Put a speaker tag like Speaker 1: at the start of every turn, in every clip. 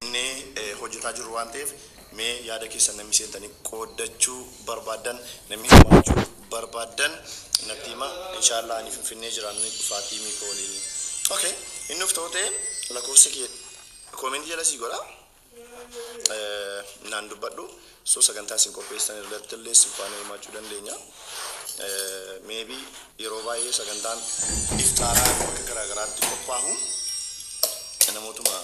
Speaker 1: inni hojjetaa jiru waan ta'eef mee yaada keessan namni seentanii qooddachuu barbaadan namni hirmaachuu barbaadan natti hima inshallah ani finfinnee jiraanni dhufaatii miikoo waliin. Okay, inni of ta'u ta'e lakkoofsa kee koomentii jala sii godha naan dubbadhu so sagantaa sin qopheessan irratti illee sin faana hirmaachuu dandeenya. Maybe yeroo baay'ee sagantaan iftaaraa bakka garaagaraatti qophaa'u namootuma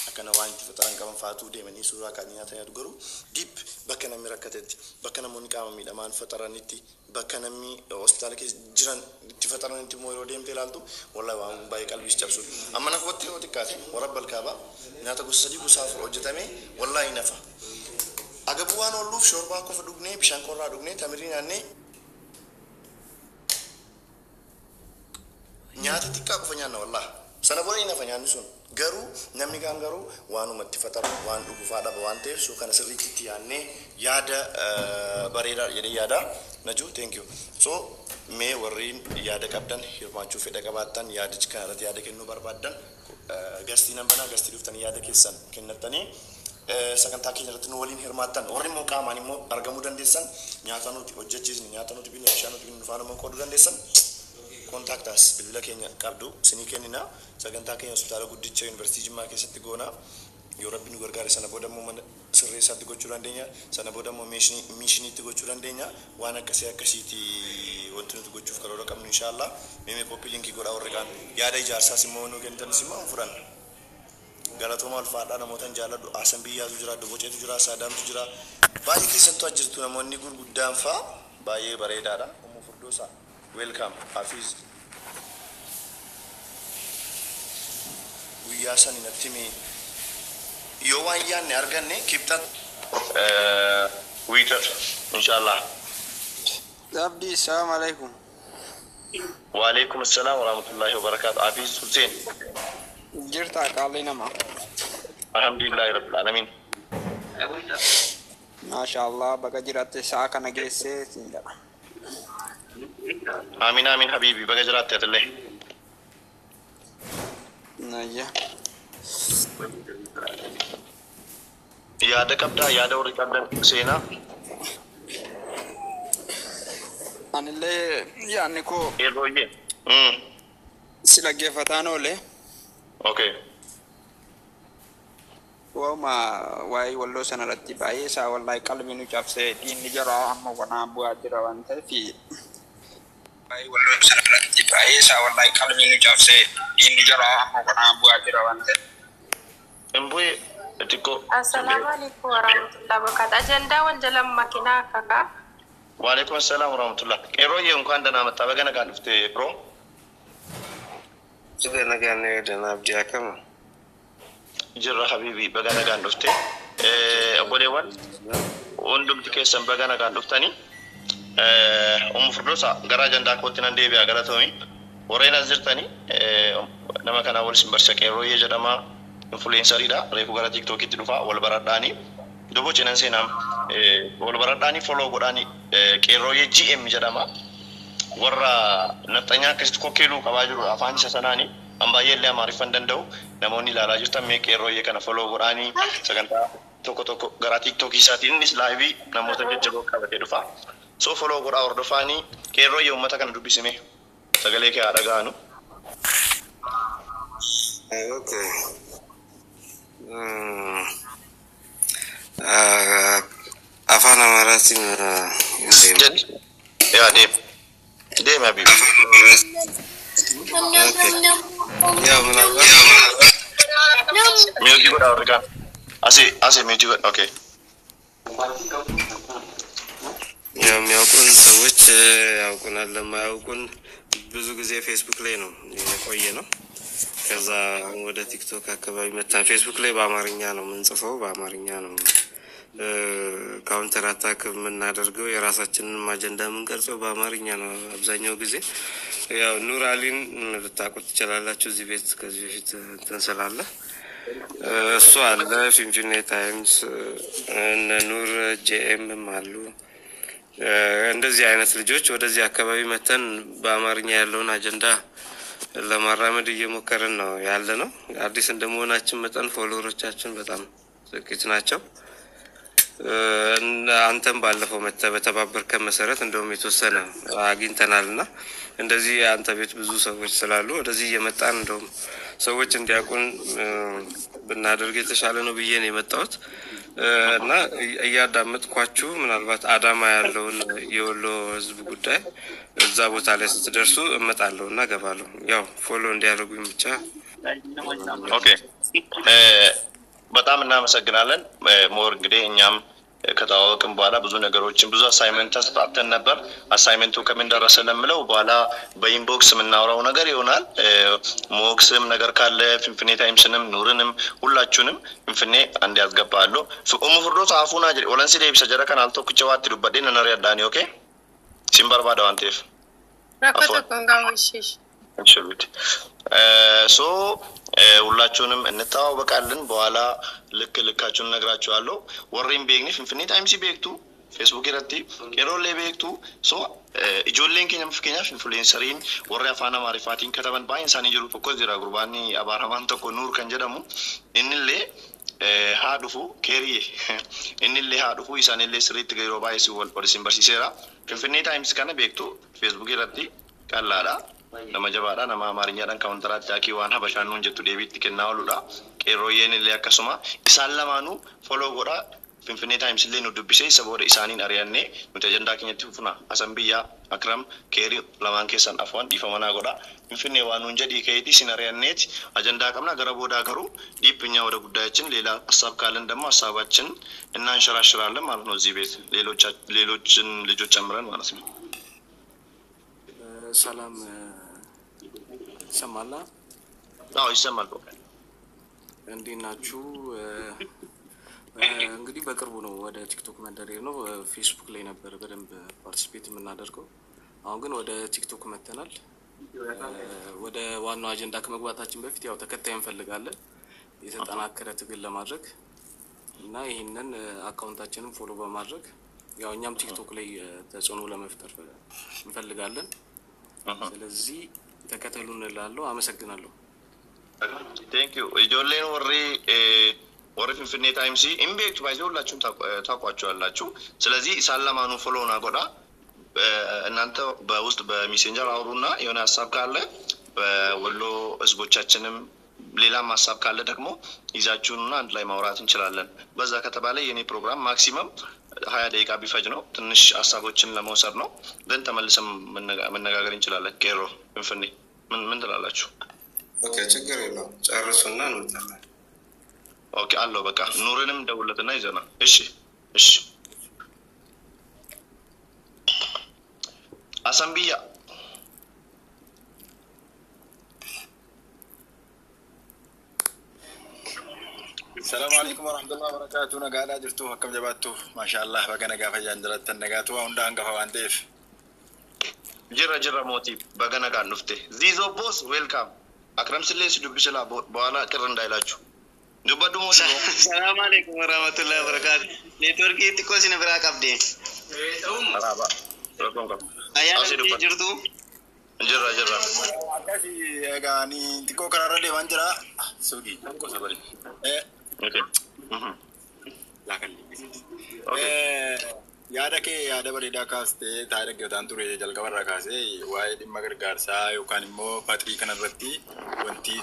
Speaker 1: akkana waan itti fixaran qaban faatu deemanii suuraa kan nyaata yaadu garuu deep bakka namni rakkatetti bakka namoonni qaama miidhamaan fixaranitti bakka namni hospitaala keessa jiran itti fixaranitti immoo yeroo deemtee ilaaltu wallahi waan baay'ee qalbii cabsu amma na kootti yoo xiqqaate warabbal kaaba nyaata gosa sadii gosa afur hojjetame wallahi nafa agabu waan olluuf shorbaa qofa dhugnee bishaan qorraa dhugnee tamirii nyaannee nyaata xiqqaa qofa nyaanna wallahi sana booda nafa nyaanni sun garuu namni kan garuu waanumatti fixaru waan dhugufaadha waan ta'eef soo kana sirriitti yaannee yaada bareedaa jedhee yaada naju thank you so mee warreen yaada qabdan hirmaachuu fedha qabaattan yaadichi kana irratti yaada kennuu barbaadan gastii nan banaa gastii dhuftanii yaada keessan kennattanii sagantaa keenya irratti nu waliin hirmaattan warri immoo qaamaan immoo argamuu dandeessan nyaata nuti hojjechiisni nyaata nuti binne bishaan nuti binne faana immoo qooduu dandeessan contact us bilbila keenya qabdu sinii kennina sagantaa keenya hospitaala guddicha yuunivarsiitii Jimmaa keessatti goona yoo rabbi nu gargaare sana booda immoo mana sirreessaatti gochuu dandeenya sana booda immoo miishiniitti gochuu dandeenya waan akkasiiti wanti nuti gochuuf karoora qabnu inshallah mee koppii linkii godhaa warri kaan yaada ijaarsaas immoo nu kennitanis immoo furan galatooma alfaadhaa namootan jaalladhu asan biyyaatu jira boceetu jira saadaamtu jira baay'ee keessattuu ajjirtu namoonni gurguddaan faa baay'ee bareedaadha ummu furdoosa welcome Hafiz guyyaa san inatti mee yoo waan yaanne arganne kibxat wiitar inshallah
Speaker 2: abdi assalamu alaikum
Speaker 1: wa alaikum assalam wa rahmatullahi wa barakatuh Hafiz Hussein
Speaker 2: jirta qaalli nama
Speaker 1: alhamdulillah rabbil alamin
Speaker 2: masha Allah baga jiratte saa kana geesse sinda
Speaker 1: آمين آمين حبيبي بقى جرات يدله
Speaker 2: نيا
Speaker 1: يا ده كبدا يا ده وري كبدا سينا
Speaker 2: أنا اللي يعني كو
Speaker 1: إيه رويه
Speaker 2: سلاجي فتانو له
Speaker 1: أوكي
Speaker 2: وما واي والله سنة رتبة سا والله كلمة نجاب سيدين نجرا أما وانا بوادر وانت في واي والله سنة رتبة سا والله كلمة نجاب سيدين نجرا أما وانا بوادر وانت
Speaker 1: إمبوي تيكو
Speaker 3: السلام عليكم ورحمة الله وبركاته أجندة وانجلم مكينة كاكا
Speaker 1: وعليكم السلام ورحمة الله إيرو يوم كان دنا متابعنا كان في برو
Speaker 4: سيدنا كان دنا بجا كم
Speaker 1: جرا حبيبي بغانا كان دفتي أبولي وان وندم تكيسن بغانا كان دفتني فردوسا غراجان دا كوتنا ديبي اغلا تومي ورينا زرتني نما كان اول سمبرشك ايرو يجدما انفلونسر دا ريفو غرا تيك توك تدفا ول براداني دوبو چنن سينام ول براداني فولو غداني كيرو جي ام جدما ورا نتانيا كست كوكيلو كواجرو افان سسناني amba yelle amari fandandau namoni la rajista me kero ye kana follow qurani saganta toko gara tiktok isati innis live namota jejjabo kabate dufa so follow qura ordo fani kero ye ummata kana dubisime sagale ke adagaanu
Speaker 4: okay afana maratin
Speaker 1: ya de ma bi
Speaker 4: ya menapa
Speaker 1: mute juga dah rekan asih mute juga oke
Speaker 4: ya የሚያውቁን ሰዎች ያውቁናል ለማያውቁን ብዙ ጊዜ ፌስቡክ ላይ ነው የቆየ ነው ከዛ ወደ ቲክቶክ አካባቢ መጣን ፌስቡክ ላይ በአማርኛ ነው የምንጽፈው በአማርኛ ነው ካውንተር አታክ የምናደርገው የራሳችንን አጀንዳ የምንቀርጸው በአማርኛ ነው አብዛኛው ጊዜ ያው ኑር አሊን ልታውቁት ትችላላችሁ እዚህ ቤት ከዚህ በፊት ተንሰላለ እሱ አለ ፊንፊኔ ታይምስ እነ ኑር ጄኤም አሉ እንደዚህ አይነት ልጆች ወደዚህ አካባቢ መተን በአማርኛ ያለውን አጀንዳ ለማራመድ እየሞከርን ነው ያለ ነው አዲስ እንደመሆናችን መጠን ፎሎወሮቻችን በጣም ጥቂት ናቸው። አንተም ባለፈው በተባበርከን መሰረት እንደውም የተወሰነ አግኝተናልና እንደዚህ አንተ ቤት ብዙ ሰዎች ስላሉ ወደዚህ እየመጣን እንደውም ሰዎች እንዲያውቁን ብናደርግ የተሻለ ነው ብዬ ነው የመጣሁት እና እያዳመጥኳችሁ ምናልባት አዳማ ያለውን የወሎ ህዝብ ጉዳይ እዛ ቦታ ላይ ስትደርሱ እመጣለሁና ገባለሁ። ያው ፎሎ እንዲያደርጉኝ ብቻ።
Speaker 1: ኦኬ በጣም እናመሰግናለን። ሞር እንግዲህ እኛም ከተዋወቅን በኋላ ብዙ ነገሮችን ብዙ አሳይመንት ተሰጣጥተን ነበር። አሳይመንቱ ከምን ደረሰ ለምለው በኋላ በኢንቦክስ የምናወራው ነገር ይሆናል። ሞክስም ነገር ካለ ፍንፍኔ ታይምስንም ኑርንም ሁላችሁንም ፍንፍኔ አንድ ያስገባለሁ። ኡሙ ፍርዶስ አፉና ጀሪ ኦለንሲ ዴብሰ ጀረ ካናል ቶክቸዋት ዱበዴ ነነሪ አዳኒ ኦኬ ሲምባር ባዳ ዋንቴፍ
Speaker 3: ረከተ ኮንጋውሽሽ
Speaker 1: እንሽሉት ሶ ሁላችሁንም እንተዋወቃለን። በኋላ ልካችሁን ነግራችኋለሁ። ወሬም ቤግኒ ፍንፍኔ ታይምስ ቤክቱ ፌስቡክ ይረቲ ቄሮሌ ቤክቱ ሶ ኢጆሌን ከኛም ፍከኛ ኢንፍሉዌንሰሪን ወሬ አፋና ማሪፋቲን ከተበን ባይንሳን ይጅሩ ተኮ ዚራ ጉርባኒ አባራማን ተኮ ኑር ከንጀደሙ እንለ ሃዱፉ ኬሪ እንለ ሃዱፉ ኢሳንለ ስሪት ገይሮ ባይሲ ወል ፖሊሲን በርሲሴራ ፍንፍኔ ታይምስ ከነ ቤክቱ ፌስቡክ ይረቲ ቀላላ nama jabaadha nama amaariyaadhaan kaawuntaraatti taakii waan habashaannuun jettu deebiitti kennaa ooludha. Qeerrooyyeen illee akkasuma isaan lamaanuu foloo godha. Finfinnee Times illee nu dubbisee isa booda isaaniin ari'annee nuti ajandaa keenyatti fufna. Hasan Biyyaa Akram Keerii lamaan keessan afaan dhiifamanaa godha. Finfinnee waan nuun jedhii ka'eetii isin ari'anneeti ajandaa qabna. Gara boodaa garuu dhiibbinyaa wada guddaachin ሌላ ሀሳብ ካለን ደግሞ ሀሳባችን እናንሸራሽራለን ማለት ነው። እዚህ ቤት ሌሎችን ልጆች ጨምረን ማለት ነው።
Speaker 5: ሰላም ሰማላ
Speaker 1: አዎ ይሰማል።
Speaker 5: እንዴት ናችሁ? እንግዲህ በቅርቡ ነው ወደ ቲክቶክ መንደር ነው። ፌስቡክ ላይ ነበር በደንብ ፓርቲሲፔት የምናደርገው። አሁን ግን ወደ ቲክቶክ መተናል። ወደ ዋናው አጀንዳ ከመግባታችን በፊት ያው ተከታይ እንፈልጋለን የተጠናከረ ትግል ለማድረግ እና ይሄንን አካውንታችንን ፎሎ በማድረግ ያው እኛም ቲክቶክ ላይ ተጽዕኖ ለመፍጠር እንፈልጋለን። ስለዚህ ተከተሉን እላለሁ። አመሰግናለሁ።
Speaker 1: ቴንክ ዩ ኢጆሌን ወሬ ፍንፍኔ ታይምስ ኢምቤክት ባይዘው ሁላችሁም ታቋቸዋላችሁ። ስለዚህ ሳላማኑ ፎሎና ጎዳ እናንተ በውስጥ በሜሴንጀር አውሩና የሆነ ሐሳብ ካለ በወሎ ህዝቦቻችንም ሌላም ሐሳብ ካለ ደግሞ ይዛችሁና አንድ ላይ ማውራት እንችላለን። በዛ ከተባለ የኔ ፕሮግራም ማክሲመም 20 ደቂቃ ቢፈጅ ነው። ትንሽ ሐሳቦችን ለመውሰድ ነው። ደን ተመልሰን መነጋገር እንችላለን። ቄሮ ፍንፍኔ ምን ትላላችሁ?
Speaker 4: ኦኬ ችግር የለውም። ጨርሱና እንመጣለን።
Speaker 1: ኦኬ አለው በቃ ኑርንም ደውለትና ይዘና እሺ አሰንቢያ
Speaker 6: السلام عليكم ورحمة الله وبركاته. نقالا جرتو حكم جباتو ما شاء الله بقى نقافة جاندلت النقاتو وندا نقافة وانتيف
Speaker 1: جرى موتي بقى نقال نفتي زيزو بوس ويلكم أكرم سليس دبسلا بوانا كرن دايلاجو دبادو موتي.
Speaker 7: السلام عليكم ورحمة الله وبركاته. نتوركي تكوسي نبراك أبدي
Speaker 1: مرحبا رقمكم
Speaker 7: أيانا جرتو
Speaker 1: جرى
Speaker 6: أكاسي أغاني تكو كرارا دي وانجرا سوغي أكو سبري
Speaker 1: اوكي
Speaker 6: yaada kee yaada bareedaa kaastee taa'ee dhaggeeffataan ture jalqabarraa kaasee waa'ee dhimma gargaarsaa yookaan immoo patrii kanarratti wanti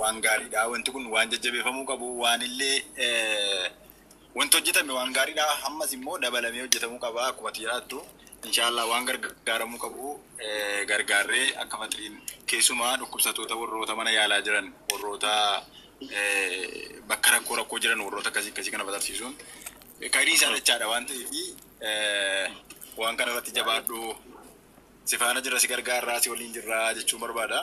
Speaker 6: waan gaariidha. Wanti kun waan jajjabeeffamuu qabu waan illee wanti hojjetame waan gaariidha. Ammas immoo dabalamee hojjetamuu qaba. Akkuma jiraattu inshallah waan gargaaramuu qabu gargaarree akka patriin keessumaa dhukkubsattoota warroota mana yaalaa jiran warroota bakka rakkoo jiran warroota akkasii kana fatarsiisuun kayrii isaan jechaadha waan ta'eef waan kana irratti jabaadhu si faana jira si gargaarraa si waliin jirraa jechuun barbaada.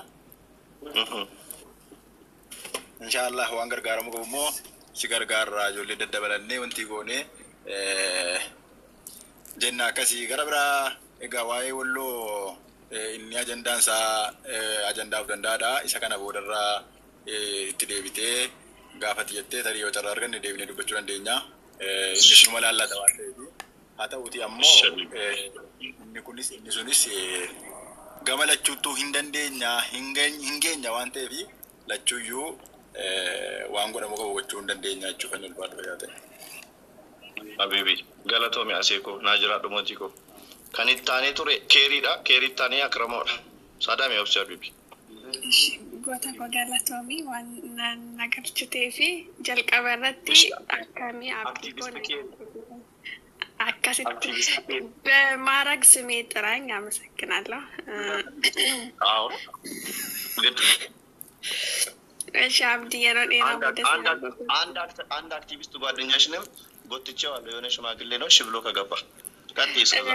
Speaker 6: Inshallah waan gargaaramu qabu immoo si gargaarraa ijoollee daddabalannee wanti goone jenna akkasii gara biraa egaa waa'ee walloo inni ajandaan isaa ajandaaf danda'aadha. Isa kana boodarraa itti deebitee gaafati jettee tarii yoo carraa arganne deebinee dubbachuu dandeenya. Inni suma laallata waan ta'eef haa ta'uuti ammoo inni sunis gama lachuuttuu hin dandeenya hin geenya waan ta'eef lachuuyyuu waan godhamu qabu gochuu hin dandeenya jechuudha kan ulfaatu yaate.
Speaker 1: Habibi galatoomi aseeko naajira dhumotiko kan ittaanee ture keeriidha keerii ittaanee akramoodha saadame obsi habibi.
Speaker 8: Goota koo galatoomi waan nagarchitee fi jalqaba irratti akkamii abdii akkasitti በማረግ ስሜ ጥራኝ አመሰግናለሁ።
Speaker 1: አዎ ግድ
Speaker 8: እሺ አብዲ የሮዴና
Speaker 1: አንድ አክቲቪስት ጓደኛሽንም ጎትቼዋለሁ የሆነ ሽማግሌ ነው እሺ ብሎ ከገባ ቀጥይ ይሰራ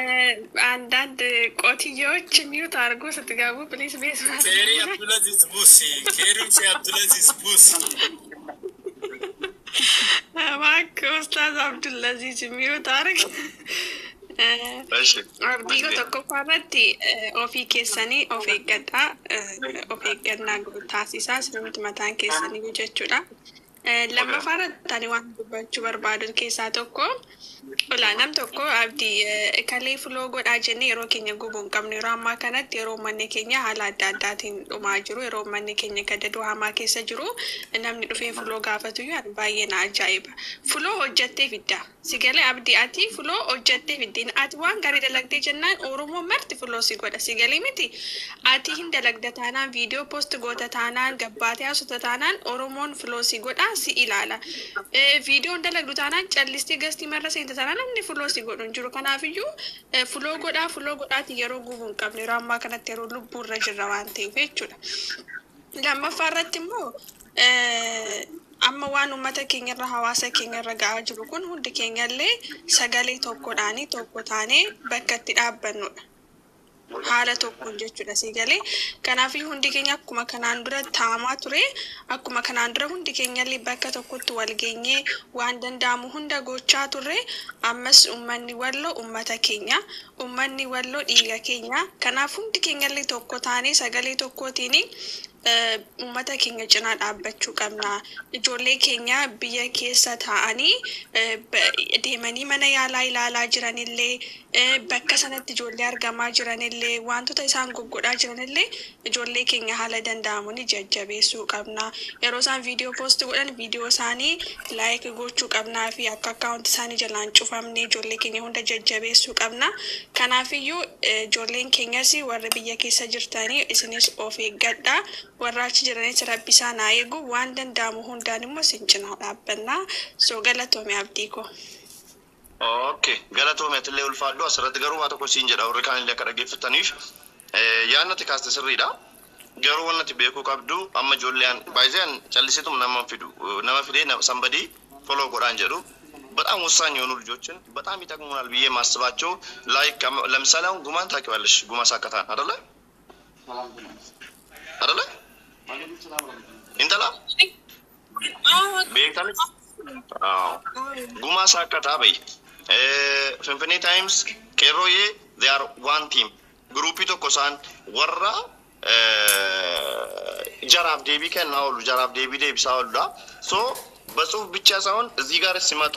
Speaker 8: አንዳንድ ቆትዮች ሚውት አድርጎ ስትገቡ ፕሊዝ ቤት
Speaker 6: ኬሪ አብዱልአዚዝ ቡሲ ኬሪም ሲ አብዱልአዚዝ ቡሲ
Speaker 8: ማክ ኡስታዝ አብዱልአዚዝ ሚውት አድርግ Abdiiko tokko irratti ofii keessanii of eeggannaa taasisaa sirriitti mataan keessanii jechuudha. Lammaffaa irratti ani waan dubbachuu barbaadu keessaa tokko olaanam tokko abdii kalee filoo godhaa jennee yeroo keenya gubuu hin qabne yeroo ammaa kanatti yeroo manni keenya haala adda addaatiin dhumaa jiru yeroo manni keenya gadadoo hamaa keessa jiru namni dhufee filoo gaafatu yoo baay'ee na ajaa'iba. Filoo hojjettee fidda. Sigalee abdii ati filoo hojjettee fiddin ati waan gaarii dalagdee jennaan Oromoo marti filoo si godha sigalee miti ati hin dalagda taanaan viidiyoo poost goota taanaan gabbaatee haasota taanaan Oromoon filoo si godha si ilaala viidiyoon dalagdu taanaan callistii gastii marra seenta taanaan namni filoo si godhu hin jiru kanaafiyyuu filoo godhaati yeroo gubuu hin qabne yeroo ammaa kanatti yeroo lubbuu irra jirra waan ta'eef jechuudha. Lammaffaa irratti immoo amma waan uummata keenyarra hawaasa keenyarra ga'aa jiru kun hundi keenyallee sagalee tokkodhaanii tokko taanee bakka itti dhaabbannudha. Haala tokkoon jechuudha sigalee kanaaf hundi keenya akkuma kanaan dura taamaa ture akkuma kanaan dura hundi keenyallee bakka tokkotti wal geenyee waan danda'amu hunda gochaa turre ammas uummanni walloo uummata keenya uummanni walloo dhiiga keenya kanaaf hundi keenyallee tokko taanee sagalee tokkootiin uummata keenya cinaa dhaabbachuu qabna. Ijoollee keenya biyya keessa taa'anii deemanii mana yaalaa ilaalaa jiranillee bakka sanatti ijoollee argamaa jiranillee wantoota isaan goggodhaa jiranillee ijoollee keenya haala danda'amuun jajjabeessuu qabna. Yeroo isaan viidiyoo poost godhan viidiyoo isaanii laayik gochuu qabnaa fi akka akkaawunti isaanii jalaan cufamne ijoollee keenya hunda jajjabeessuu qabna. Kanaafiyyuu ijoolleen keenyas warra biyya keessa jirtanii isinis of eeggadhaa. Warra achi jiranis rabbi isaan haa eegu waan danda'amu hundaan immoo isin cinaa dhaabbannaa. So galatoome abdiiko.
Speaker 1: Okay, galatoome atillee ulfaadhu asirratti garuu waa tokko siin jedha warri kaanillee akka dhaggeeffataniif yaadnati kaaste sirriidha. Garuu wannati beekuu qabdu amma ijoolleen baay'een callisitum nama fidee somebody follow godhaan jedhu በጣም ወሳኝ የሆኑ ልጆችን በጣም ይጠቅሙናል ብዬ ማስባቸው ላይክ ለምሳሌ አሁን ጉማን ታውቂዋለሽ? ጉማ ሳከታን አይደለ intala beektanis guma saakkataa bayi Finfinnee Times qeerrooyee they are one team groupii tokko isaan warra jaraaf deebii kennaa oolu jaraaf deebii deebisaa ooludha. So በጽሁፍ ብቻ ሳይሆን እዚህ ጋር ሲመጡ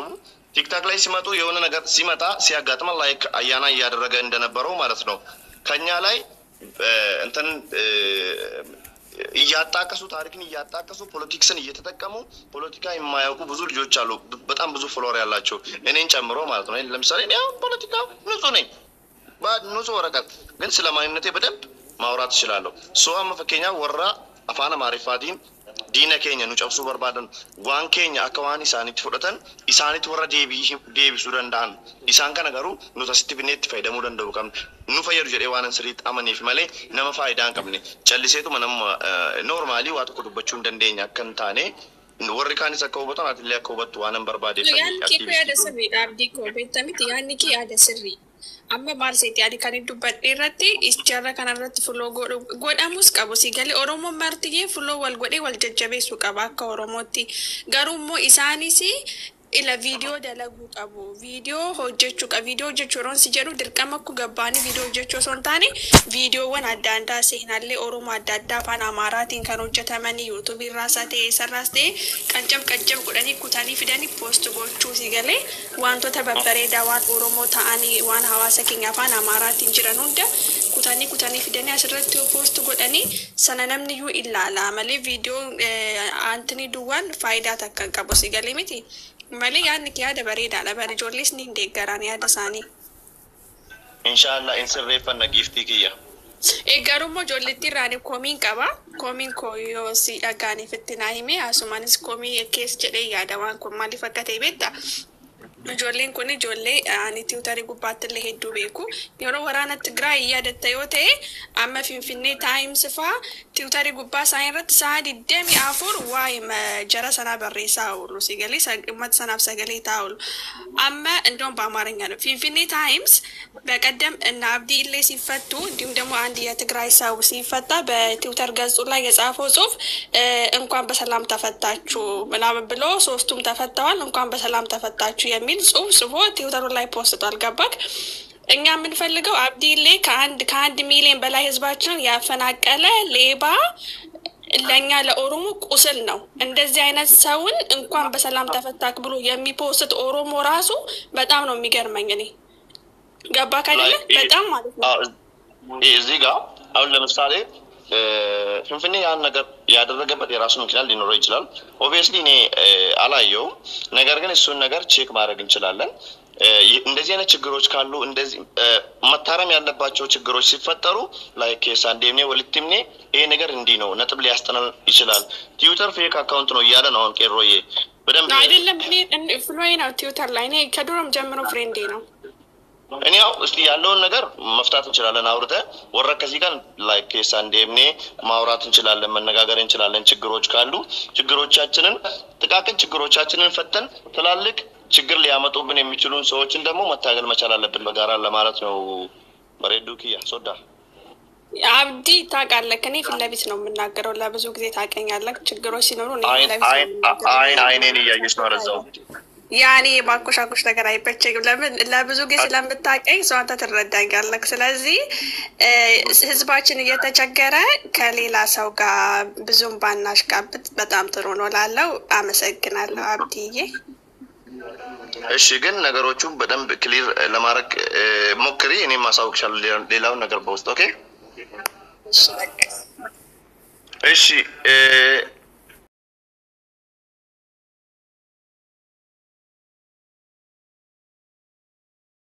Speaker 1: ቲክታክ ላይ ሲመጡ የሆነ ነገር ሲመጣ ሲያጋጥም ላይክ አያና እያደረገ እንደነበረው ማለት ነው ከኛ ላይ እንትን እያጣቀሱ ታሪክን እያጣቀሱ ፖለቲክስን እየተጠቀሙ ፖለቲካ የማያውቁ ብዙ ልጆች አሉ በጣም ብዙ ፎሎወር ያላቸው እኔን ጨምሮ ማለት ነው። ለምሳሌ እኔ ፖለቲካ ንጹህ ነኝ ንጹህ ወረቀት ግን ስለማንነቴ በደንብ ማውራት እችላለሁ። ሶ አመፈከኛ ወራ አፋና ማሪፋቲን ዲነ ኬኛ ነው ጨብሱ በርባደን ዋን ኬኛ አከዋኒ ሳኒት ፍደተን ኢሳኒት ወራ ዴቢሱ ደንዳን ኢሳን ከነገሩ ነው ተስቲብኔት ፈይደሙ ደንደው ከም nu fayyadu jedhee waan sirriitti amaniif malee nama faayidaa hin qabne calliseetuma nama noormaalii waa tokko dubbachuu hin dandeenya akka hin taane warri kaanis akka hubatan atillee akka hubattu waan hin barbaadeeffame.
Speaker 8: Yaanni kee yaada sirriidha abdii koo beektamiti yaanni kee yaada sirrii. Amma maal seeti yaadi kan dubbadhe irratti isjarra kanarratti fuloo godhamus qabu sigalee Oromoon martiyyee fuloo wal godhee wal jajjabeessuu qaba akka Oromootti garuu immoo isaanis ila video dalagu qabu video hojjechu qa video hojjechuron si jedhu dirqama ku gabbani video hojjechu son taane video wan adda adda seenalle oromo adda adda afaan amaaraatiin kan hojjetamani youtube irraasate sarraste qancab godhani kutanii fidani post gochuu si galee wantoota babbareedaa waan oromo ta'anii waan hawaasa keenya afaan amaaraatiin jiran hunda kutanii fidani asirratti post godhani sana namni yu ilaala malee video antini duwan faayidaa takkan qabu si galee miti malee yaadni yaada bareedaadha bara ijoollees ni deeggaran yaada isaanii.
Speaker 1: Inshallah insirreeffanna giftii kiyya.
Speaker 8: Garuu ijoolleetti irraan koomiin qaba. Koomiin koo yoo si dhagaaniif itti naa hime asumaanis koomii keessa jedhee yaada waan kun maaliif akka ta'e beekta. Ijoolleen kun ijoollee ani tiwutarii gubbaatti illee hedduu beeku. Yeroo waraana Tigraay yaadatta yoo ta'e amma Finfinnee Times faa tiwutarii gubbaa isaa irratti sa'a 24 waa'ee jara sanaa barreessaa oolu si galee uummata sanaaf sagalee taa'u. Amma እንደውም በአማርኛ ነው Finfinnee Times በቀደም እና አብዲ ኢሌ ሲፈቱ እንዲሁም ደግሞ አንድ የትግራይ ሰው ሲፈታ በትዊተር ገጹ ላይ የጻፈው ጽሁፍ እንኳን በሰላም ተፈታችሁ ምናምን ብሎ ሶስቱም ተፈተዋል እንኳን በሰላም ተፈታችሁ የሚል ጽሁፍ ትዊተሩ ላይ ፖስቷል ገባክ እኛ የምንፈልገው አብዲ ኢሌ ከአንድ ሚሊዮን በላይ ህዝባችንን ያፈናቀለ ሌባ ለኛ ለኦሮሞ ቁስል ነው እንደዚህ አይነት ሰውን እንኳን በሰላም ተፈታክ ብሎ የሚፖስት ኦሮሞ ራሱ በጣም ነው የሚገርመኝ እኔ ገባክ አይደለ በጣም ማለት ነው
Speaker 1: እዚህ ጋር አሁን ለምሳሌ ፍንፍኔ ያን ነገር ያደረገበት የራሱ ምክንያት ሊኖረው ይችላል ኦብቪየስሊ እኔ አላየው ነገር ግን እሱን ነገር ቼክ ማድረግ እንችላለን እንደዚህ አይነት ችግሮች ካሉ እንደዚህ መታረም ያለባቸው ችግሮች ሲፈጠሩ ላይክ ሳንዴምኔ ወልቲምኔ ይሄ ነገር እንዲ ነው ነጥብ ሊያስጠናል ይችላል ትዊተር ፌክ አካውንት ነው ያለ ነው አሁን ቄሮዬ በደንብ
Speaker 8: አይደለም እኔ ፍሎይ ነው ትዊተር ላይ እኔ ከዶሮም ጀምሮ ፍሬንዴ ነው
Speaker 1: እኔ ያው እስቲ ያለውን ነገር መፍታት እንችላለን አውርተ ወረከሲ ጋር ላይክ ሳንዴምኔ ማውራት እንችላለን መነጋገር እንችላለን ችግሮች ካሉ ችግሮቻችንን ጥቃቅን ችግሮቻችንን ፈተን ትላልቅ ችግር ሊያመጡብን የሚችሉን ሰዎችን ደግሞ መታገል መቻል አለብን በጋራ ለማለት ነው በሬዱኪያ ሶዳ
Speaker 8: አብዲ ታቃለህ ከኔ ፍለቢት ነው የምናገረው ለብዙ ጊዜ ታቀኛለህ ችግሮች ሲኖሩ እኔ
Speaker 1: አይኔን እያየሽ ነው ረዛው
Speaker 8: ያኔ ባቆሻቆሽ ነገር አይበቸኝም ለምን ለብዙ ጊዜ ስለምታቀኝ ሰው አንተ ትረዳኛለህ ስለዚህ ህዝባችን እየተቸገረ ከሌላ ሰው ጋር ብዙም ባናሽቃብጥ በጣም ጥሩ ነው ላለው አመሰግናለሁ አብዲዬ
Speaker 1: እሺ ግን ነገሮቹን በደንብ ክሊር ለማድረግ ሞክሪ እኔ ማሳውቅሻለሁ ሌላው ነገር በውስጥ ኦኬ እሺ